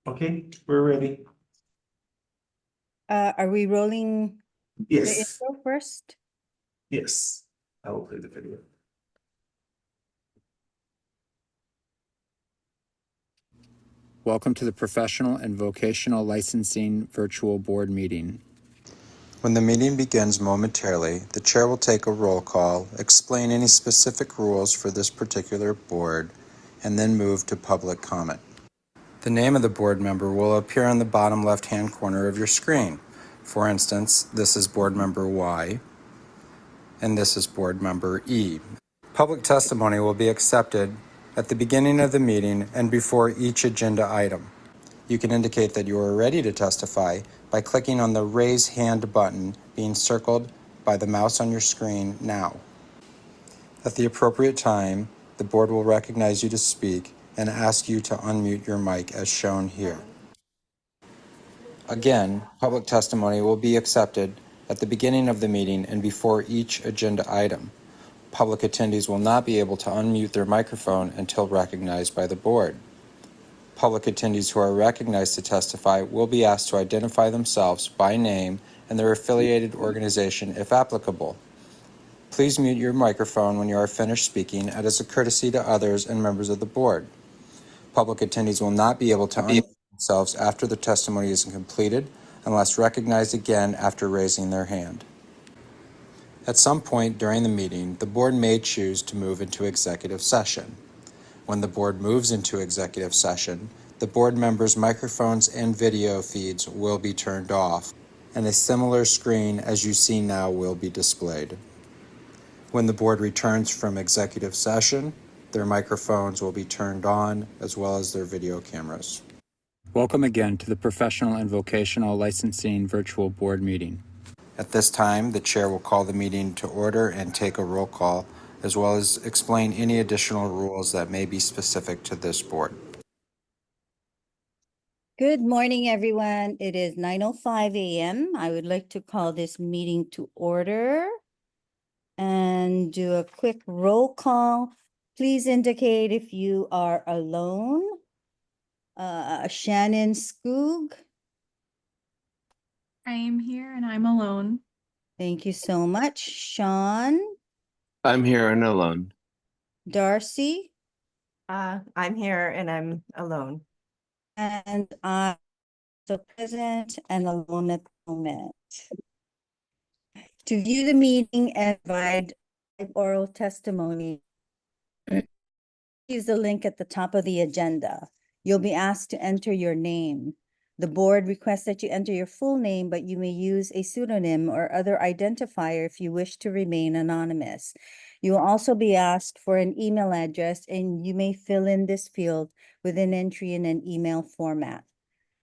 Okay, we're ready. Are we rolling the Yes, intro first? yes. I will play the video. Welcome to the Professional and Vocational Licensing Virtual Board Meeting. When the meeting begins momentarily, the chair will take a roll call, explain any specific rules for this particular board, and then move to public comment. The name of the board member will appear on the bottom left-hand corner of your screen. For instance, this is board member Y, and this is board member E. Public testimony will be accepted at the beginning of the meeting and before each agenda item. You can indicate that you are ready to testify by clicking on the Raise Hand button being circled by the mouse on your screen now. At the appropriate time, the board will recognize you to speak and ask you to unmute your mic as shown here. Again, public testimony will be accepted at the beginning of the meeting and before each agenda item. Public attendees will not be able to unmute their microphone until recognized by the board. Public attendees who are recognized to testify will be asked to identify themselves by name and their affiliated organization if applicable. Please mute your microphone when you are finished speaking as a courtesy to others and members of the board. Public attendees will not be able to unmute themselves after the testimony is completed unless recognized again after raising their hand. At some point during the meeting, the board may choose to move into executive session. When the board moves into executive session, the board members' microphones and video feeds will be turned off, and a similar screen as you see now will be displayed. When the board returns from executive session, their microphones will be turned on, as well as their video cameras. Welcome again to the Professional and Vocational Licensing Virtual Board Meeting. At this time, the chair will call the meeting to order and take a roll call, as well as explain any additional rules that may be specific to this board. Good morning, everyone. It is 9:05 a.m. I would like to call this meeting to order and do a quick roll call. Please indicate if you are alone. Shannon Skoog, I am here and I'm alone. thank you so much. Sean, I'm here and alone. Darcy, I'm here and I'm alone. and I so present and alone at the moment. To view the meeting and provide oral testimony, use the link at the top of the agenda. You'll be asked to enter your name. The board requests that you enter your full name, but you may use a pseudonym or other identifier if you wish to remain anonymous. You will also be asked for an email address, and you may fill in this field with an entry in an email format.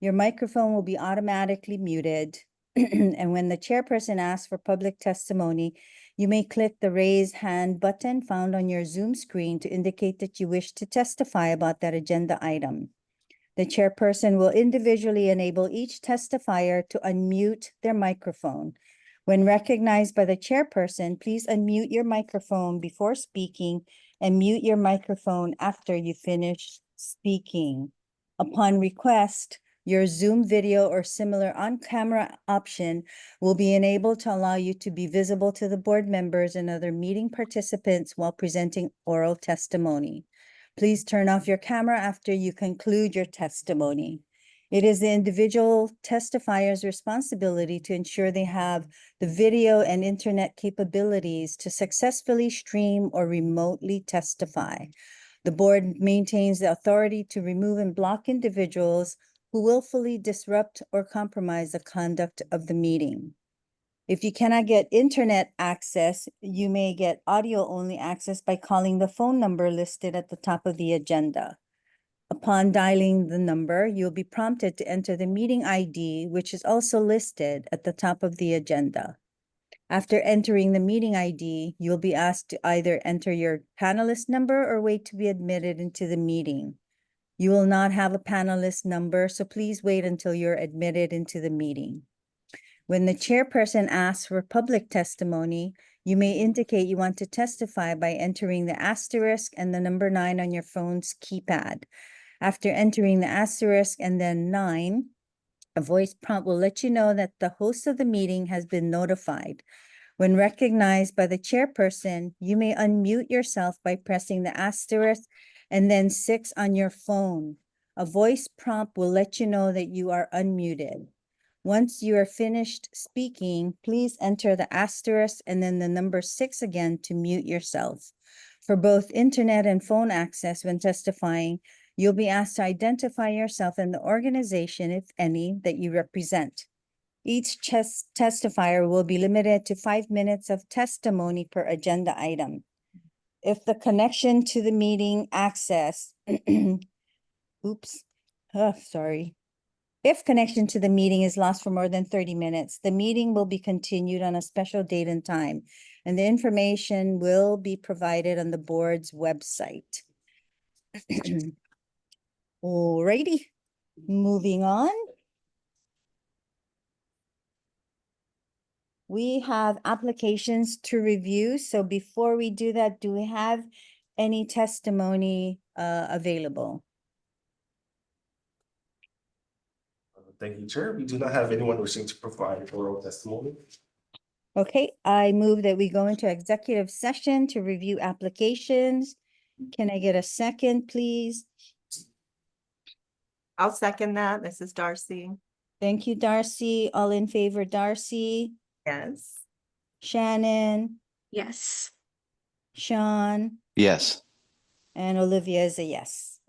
Your microphone will be automatically muted, and when the chairperson asks for public testimony, you may click the raise hand button found on your Zoom screen to indicate that you wish to testify about that agenda item. The chairperson will individually enable each testifier to unmute their microphone. When recognized by the chairperson, please unmute your microphone before speaking and mute your microphone after you finish speaking. Upon request, your Zoom video or similar on-camera option will be enabled to allow you to be visible to the board members and other meeting participants while presenting oral testimony. Please turn off your camera after you conclude your testimony. It is the individual testifier's responsibility to ensure they have the video and internet capabilities to successfully stream or remotely testify. The board maintains the authority to remove and block individuals who willfully disrupt or compromise the conduct of the meeting. If you cannot get internet access, you may get audio-only access by calling the phone number listed at the top of the agenda. Upon dialing the number, you'll be prompted to enter the meeting ID, which is also listed at the top of the agenda. After entering the meeting ID, you'll be asked to either enter your panelist number or wait to be admitted into the meeting. You will not have a panelist number, so please wait until you're admitted into the meeting. When the chairperson asks for public testimony, you may indicate you want to testify by entering the asterisk and the number 9 on your phone's keypad. After entering the asterisk and then 9, a voice prompt will let you know that the host of the meeting has been notified. When recognized by the chairperson, you may unmute yourself by pressing the asterisk and then 6 on your phone. A voice prompt will let you know that you are unmuted. Once you are finished speaking, please enter the asterisk and then the number 6 again to mute yourself. For both internet and phone access when testifying, you'll be asked to identify yourself and the organization, if any, that you represent. Each testifier will be limited to 5 minutes of testimony per agenda item. If the connection to the meeting access, oops, sorry. If connection to the meeting is lost for more than 30 minutes, the meeting will be continued on a special date and time, and the information will be provided on the board's website. Alrighty, moving on. We have applications to review, so before we do that, do we have any testimony available? Thank you, Chair. We do not have anyone wishing to provide oral testimony. Okay, I move that we go into executive session to review applications. Can I get a second, please? I'll second that. This is Darcy. Thank you, Darcy. All in favor, Darcy, Yes. Shannon, Yes. Sean, Yes. and Olivia is a yes.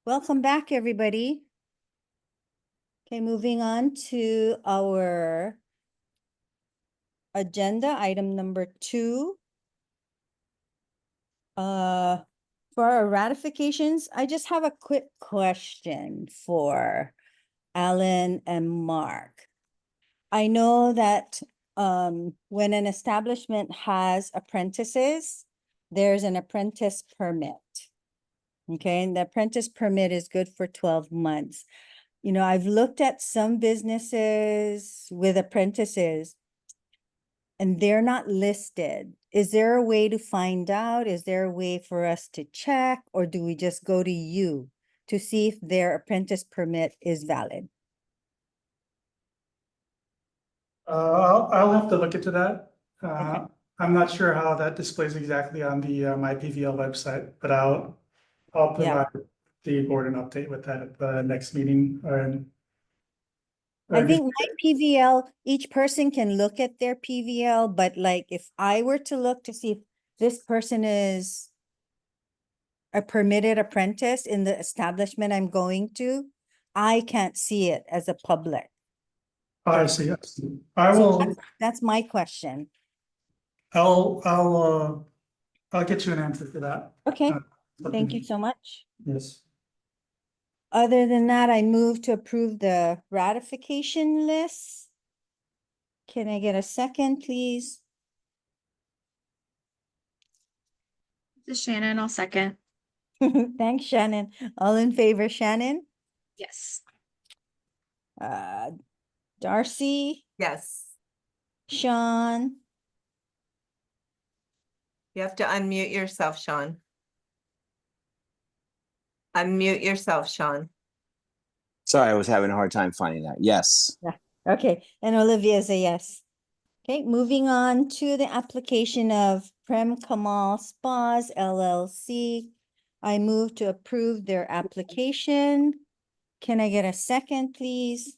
Welcome back, everybody. Okay, moving on to our agenda, item number 2. For our ratifications, I just have a quick question for Alan and Mark. I know that when an establishment has apprentices, there's an apprentice permit. Okay, and the apprentice permit is good for 12 months. You know, I've looked at some businesses with apprentices and they're not listed. Is there a way to find out? Is there a way for us to check, or do we just go to you to see if their apprentice permit is valid? I'll have to look into that. Okay. I'm not sure how that displays exactly on the my PVL website, but I'll Yeah. provide the board an update with that at the next meeting. I think my PVL, each person can look at their PVL, but like if I were to look to see if this person is a permitted apprentice in the establishment I'm going to, I can't see it as a public. I see. I see. I So will. that's my question. I'll get you an answer for that. Okay, Let thank me- you so much. Yes. Other than that, I move to approve the ratification list. Can I get a second, please? This is Shannon, I'll second. Thanks, Shannon. All in favor, Shannon? Yes. Darcy, Yes, Sean, you have to unmute yourself, Sean. Unmute yourself, Sean. Sorry, I was having a hard time finding that. Yes. okay, and Olivia is a yes. Okay, moving on to the application of Prem Kamal Spas LLC. I move to approve their application. Can I get a second, please?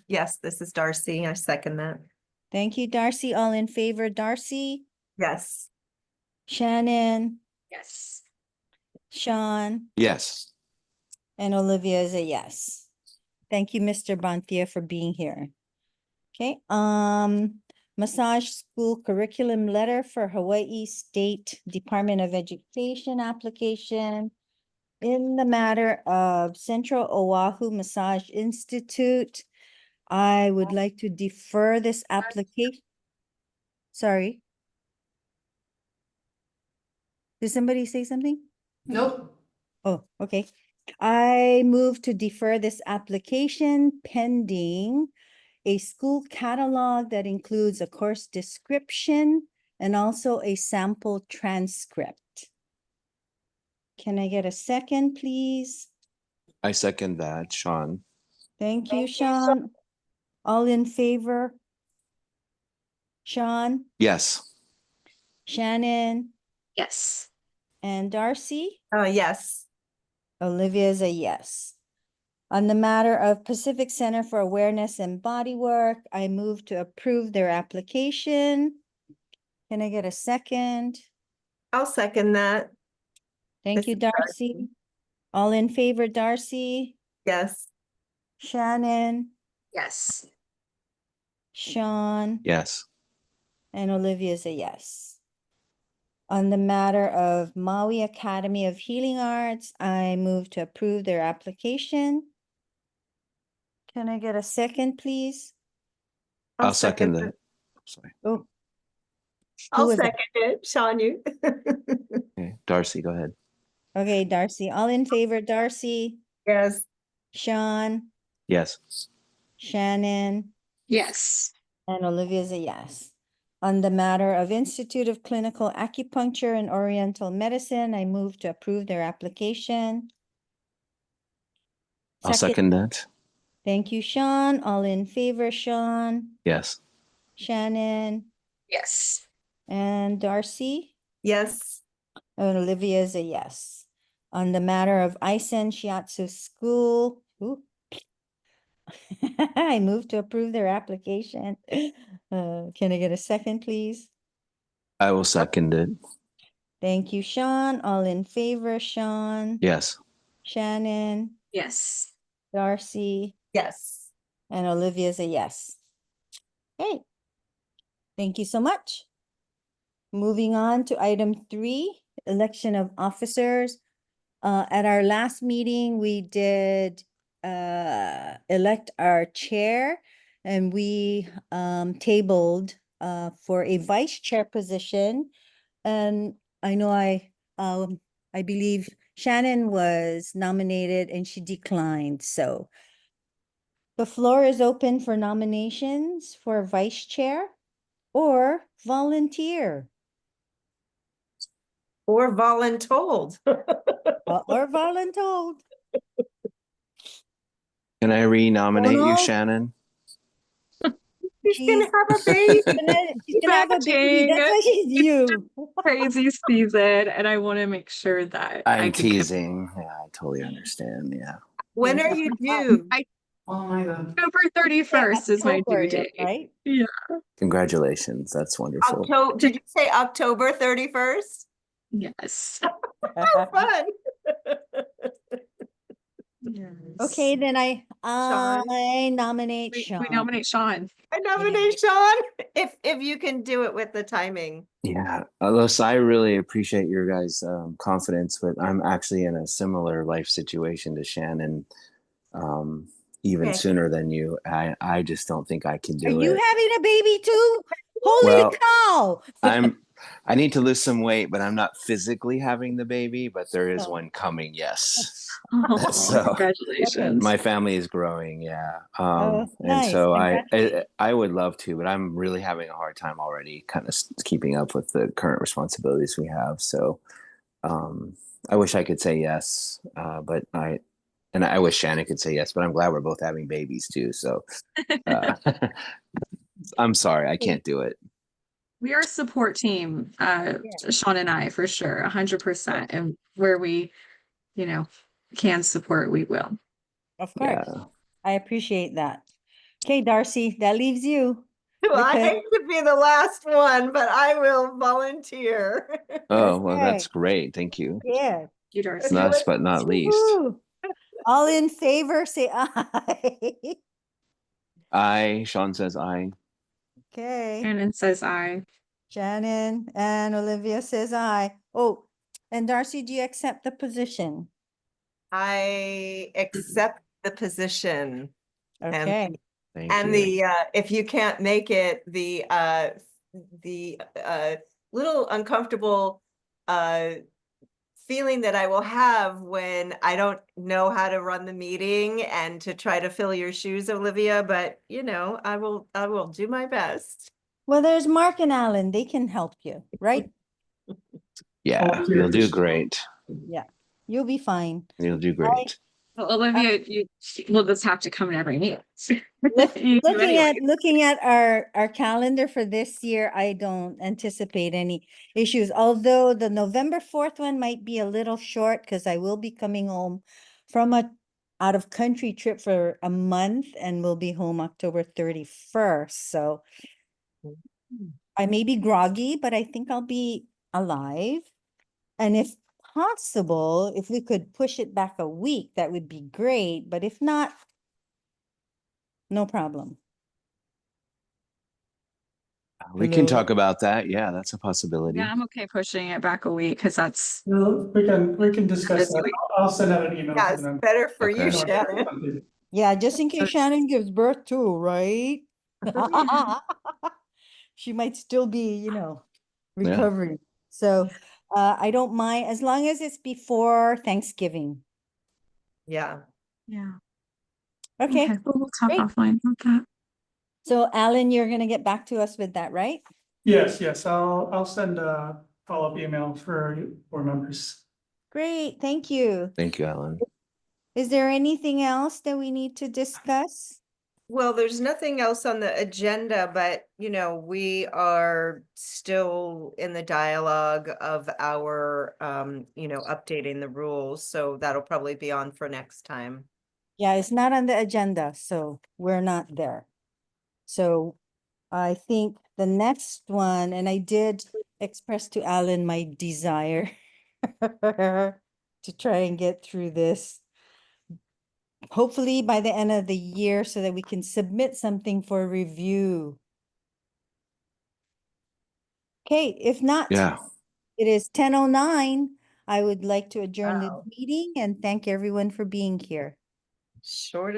Yes, this is Darcy. I second that. Thank you, Darcy. All in favor, Darcy, Yes, Shannon, Yes. Sean, Yes. and Olivia is a yes. Thank you, Mr. Bonthia, for being here. Okay, massage school curriculum letter for Hawaii State Department of Education application in the matter of Central Oahu Massage Institute. I would like to defer this application. Sorry. Did somebody say something? nope. Oh, okay. I move to defer this application pending a school catalog that includes a course description and also a sample transcript. Can I get a second, please? I second that, Sean. Thank you, Sean. All in favor? Sean, Yes. Shannon, Yes. and Darcy? Yes, Olivia is a yes. On the matter of Pacific Center for Awareness and Bodywork, I move to approve their application. Can I get a second? I'll second that. Thank This you, is Darcy. Darcy. All in favor, Darcy, Yes, Shannon, Yes. Sean, Yes. and Olivia is a yes. On the matter of Maui Academy of Healing Arts, I move to approve their application. Can I get a second, please? I'll second that. Sorry. Oh, I'll was it? second it, Sean, you. Okay. Darcy, go ahead. Okay, Darcy. All in favor, Darcy, Yes, Sean, Yes. Shannon, Yes. and Olivia is a yes. On the matter of Institute of Clinical Acupuncture and Oriental Medicine, I move to approve their application. I'll second that. Thank you, Sean. All in favor, Sean, Yes. Shannon, Yes. and Darcy? yes, And Olivia is a yes. On the matter of Isen Shiatsu School, ooh. I move to approve their application. Can I get a second, please? I will second it. Thank you, Sean. All in favor, Sean? Yes. Shannon, Yes. Darcy, Yes. and Olivia's a yes. Okay. Thank you so much. Moving on to item 3, election of officers. At our last meeting, we did elect our chair, and we tabled for a vice chair position. And I know I believe Shannon was nominated and she declined, so the floor is open for nominations for vice chair or volunteer. Or voluntold. Or voluntold. Can I renominate you, no. Shannon? She's gonna She's have a baby. she's gonna have a baby. That's why she's you. Crazy season, and I want to make sure that I I'm can commit. teasing. Yeah, I totally understand. Yeah. When are you due? Oh my God. October 31st is my due October, date. right? Yeah. Congratulations. That's wonderful. October, did you say October 31st? Yes. How fun. Okay, then I Sean. nominate We Sean. nominate Sean. I nominate Sean, if you can do it with the timing. Yeah, Alyssa, I really appreciate your guys' confidence, but I'm actually in a similar life situation to Shannon, even Okay. sooner than you. I just don't think I can Are do you it. having a baby too? Holy Well, cow! I need to lose some weight, but I'm not physically having the baby, but there is Oh. one coming. Yes. Oh, So congratulations. my family is growing. Yeah. Oh, And nice. so Congratulations. I would love to, but I'm really having a hard time already kind of keeping up with the current responsibilities we have. So, I wish I could say yes, but I wish Shannon could say yes, but I'm glad we're both having babies too. So, uh, I'm sorry, I can't do it. We are a support team, Sean and I, for sure, 100%. And where we, can support, we will. Of course. Yeah. I appreciate that. Okay, Darcy, that leaves you. Well, I Okay. hate to be the last one, but I will volunteer. Oh, well, Okay. that's great. Thank you. Yeah. You, Darcy. Last but not least, Woo-hoo. All in favor, say aye. Sean says aye. Okay. Shannon says aye. Shannon and Olivia says aye. Oh, and Darcy, do you accept the position? I accept the position. Okay. Thank And you. if you can't make it, the little uncomfortable feeling that I will have when I don't know how to run the meeting and to try to fill your shoes, Olivia, but I will do my best. Well, there's Mark and Alan. They can help you, right? Yeah, you'll do great. Yeah, you'll be fine. You'll do great. Well, Olivia, you will just have to come to every meeting. Looking at our calendar for this year, I don't anticipate any issues. Although the November 4th one might be a little short because I will be coming home from a out of country trip for a month and we'll be home October 31st. So I may be groggy, but I think I'll be alive. And if possible, if we could push it back a week, that would be great. But if not, no problem. We can Hello. talk about that. Yeah, that's a possibility. Yeah, I'm okay pushing it back a week because that's Well, we can discuss Busy that. week. I'll send out an email Yeah, to it's them. better for you, Okay. Shannon. Yeah, just in case Shannon gives birth too, right? She might still be, recovering. So I don't mind as long as it's before Thanksgiving. Yeah. yeah. Okay. But we'll talk great. offline about that. So Alan, you're gonna get back to us with that, right? Yes, I'll send a follow-up email for board members. Great, thank you. Thank you, Alan. Is there anything else that we need to discuss? Well, there's nothing else on the agenda, but we are still in the dialogue of our updating the rules, so that'll probably be on for next time. Yeah, it's not on the agenda, so we're not there. So I think the next one, and I did express to Alan my desire to try and get through this. Hopefully by the end of the year so that we can submit something for review. Okay, if not, Yeah. it is 10:09. I would like to adjourn the Wow. meeting and thank everyone for being here. Short